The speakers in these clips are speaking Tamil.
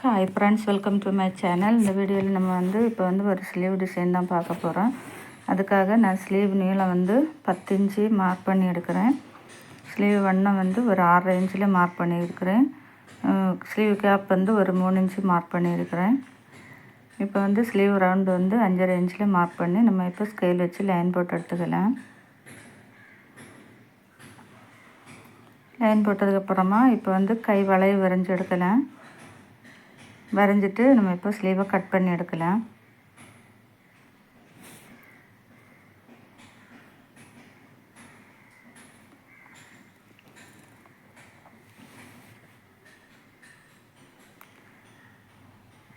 Hi friends, welcome to my channel. இந்த வீடியோவில் நம்ம இப்போ ஒரு ஸ்லீவ் டிசைன் தான் பார்க்க போகிறோம். அதுக்காக நான் ஸ்லீவ் நீளம் 10 இன்ச்சு மார்க் பண்ணி எடுக்கிறேன். ஸ்லீவ் வண்ணம் ஒரு 6.5 இன்ச்சில் மார்க் பண்ணியிருக்கிறேன். ஸ்லீவ் கேப் ஒரு 3 இன்ச்சு மார்க் பண்ணியிருக்கிறேன். இப்போ ஸ்லீவ் ரவுண்டு 5.5 இன்ச்சில் மார்க் பண்ணி நம்ம இப்போ ஸ்கேல் வச்சு லைன் போட்டு எடுத்துக்கலாம். லைன் போட்டதுக்கப்புறமா இப்போ கை வளைவு வரைஞ்சி எடுக்கலாம். வரைஞ்சிட்டு நம்ம இப்போ ஸ்லீவை கட் பண்ணி எடுக்கலாம்.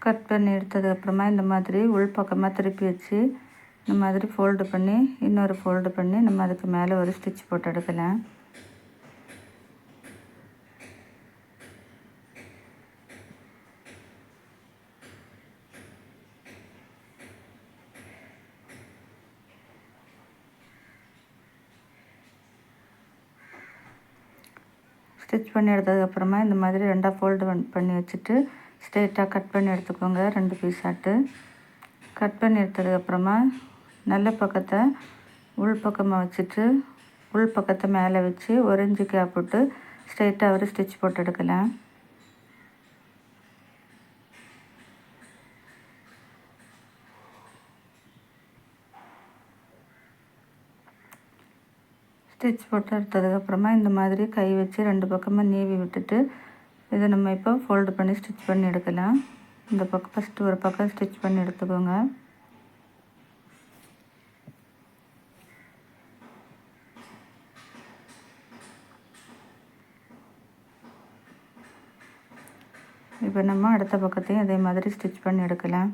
கட் பண்ணி எடுத்ததுக்கப்புறமா இந்த மாதிரி உள் பக்கமாக திருப்பி வச்சு இந்த மாதிரி ஃபோல்டு பண்ணி இன்னொரு ஃபோல்டு பண்ணி நம்ம அதுக்கு மேலே ஒரு ஸ்டிச் போட்டு எடுக்கலாம். ஸ்டிச் பண்ணி எடுத்ததுக்கப்புறமா இந்த மாதிரி ரெண்டாக ஃபோல்டு பண்ணி வச்சுட்டு ஸ்ட்ரெயிட்டாக கட் பண்ணி எடுத்துக்கோங்க. 2 பீஸாட்டு கட் பண்ணி எடுத்ததுக்கப்புறமா நல்ல பக்கத்தை உள் பக்கமாக வச்சுட்டு உள் பக்கத்தை மேலே வச்சு 1 இன்ச்சு கேப் விட்டு ஸ்ட்ரெயிட்டாக ஒரு ஸ்டிச் போட்டு எடுக்கலாம். ஸ்டிச் போட்டு எடுத்ததுக்கப்புறமா இந்த மாதிரி கை வச்சு 2 பக்கமாக நீவி விட்டுட்டு இதை நம்ம இப்போ ஃபோல்டு பண்ணி ஸ்டிச் பண்ணி எடுக்கலாம். இந்த பக்கம் ஃபஸ்ட்டு ஒரு பக்கம் ஸ்டிச் பண்ணி எடுத்துக்கோங்க. இப்போ நம்ம அடுத்த பக்கத்தையும் அதே மாதிரி ஸ்டிச் பண்ணி எடுக்கலாம்.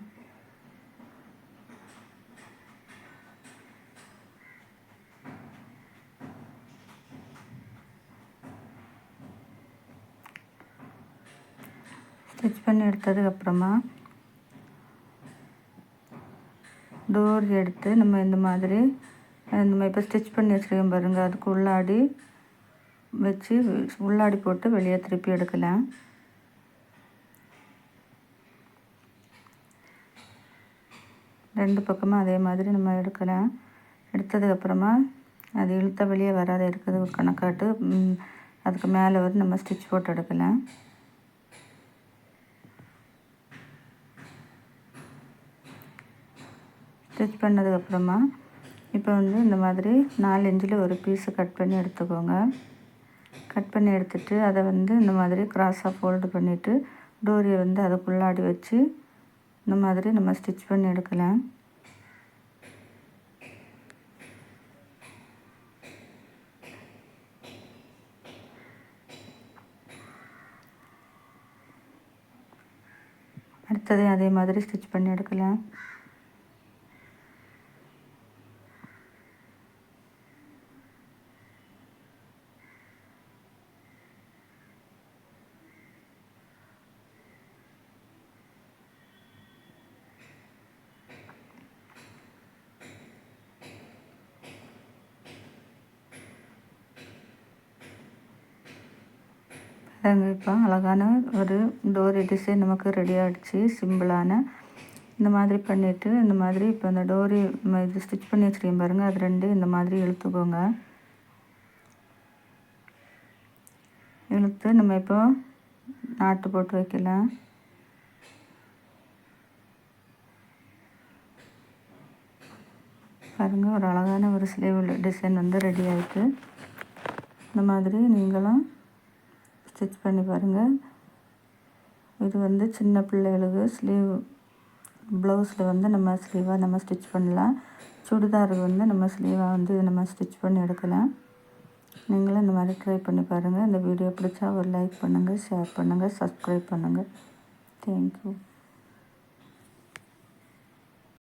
ஸ்டிச் பண்ணி எடுத்ததுக்கப்புறமா டோர் எடுத்து நம்ம இந்த மாதிரி நம்ம இப்போ ஸ்டிச் பண்ணி வச்சுருக்கோம் பாருங்கள், அதுக்கு உள்ளாடி வச்சு உள்ளாடி போட்டு வெளியே திருப்பி எடுக்கலாம். ரெண்டு பக்கமும் அதே மாதிரி நம்ம எடுக்கலாம். எடுத்ததுக்கப்புறமா அது இழுத்த வெளியே வராத இருக்கிறது ஒரு கணக்காட்டு அதுக்கு மேலே நம்ம ஸ்டிச் போட்டு எடுக்கலாம். ஸ்டிச் பண்ணதுக்கப்புறமா இப்போ இந்த மாதிரி 4 இன்ச்சில் ஒரு பீஸை கட் பண்ணி எடுத்துக்கோங்க. கட் பண்ணி எடுத்துகிட்டு அதை இந்த மாதிரி கிராஸாக ஃபோல்டு பண்ணிவிட்டு டோரியை அதுக்குள்ளாடி வச்சு இந்த மாதிரி நம்ம ஸ்டிச் பண்ணி எடுக்கலாம். அடுத்ததையும் அதே மாதிரி ஸ்டிச் பண்ணி எடுக்கலாம். இப்போ அழகான ஒரு டோரி டிசைன் நமக்கு ரெடி ஆகிடுச்சு. சிம்பிளான இந்த மாதிரி பண்ணிவிட்டு இந்த மாதிரி இப்போ அந்த டோரி இது ஸ்டிச் பண்ணி வச்சுருக்கேன் பாருங்கள், அது 2 இந்த மாதிரி இழுத்துக்கோங்க. இழுத்து நம்ம இப்போ நாட்டு போட்டு வைக்கலாம். பாருங்கள், ஒரு அழகான ஒரு ஸ்லீவ் டிசைன் ரெடி ஆகிட்டு. இந்த மாதிரி நீங்களும் ஸ்டிச் பண்ணி பாருங்கள். இது சின்ன பிள்ளைகளுக்கு ஸ்லீவ் ப்ளவுஸில் நம்ம ஸ்லீவாக நம்ம ஸ்டிச் பண்ணலாம். சுடிதாருக்கு நம்ம ஸ்லீவாக நம்ம ஸ்டிச் பண்ணி எடுக்கலாம். நீங்களும் இந்த மாதிரி ட்ரை பண்ணி பாருங்கள். இந்த வீடியோ பிடிச்சா ஒரு லைக் பண்ணுங்கள், ஷேர் பண்ணுங்கள், சப்ஸ்கிரைப் பண்ணுங்கள். தேங்க்யூ.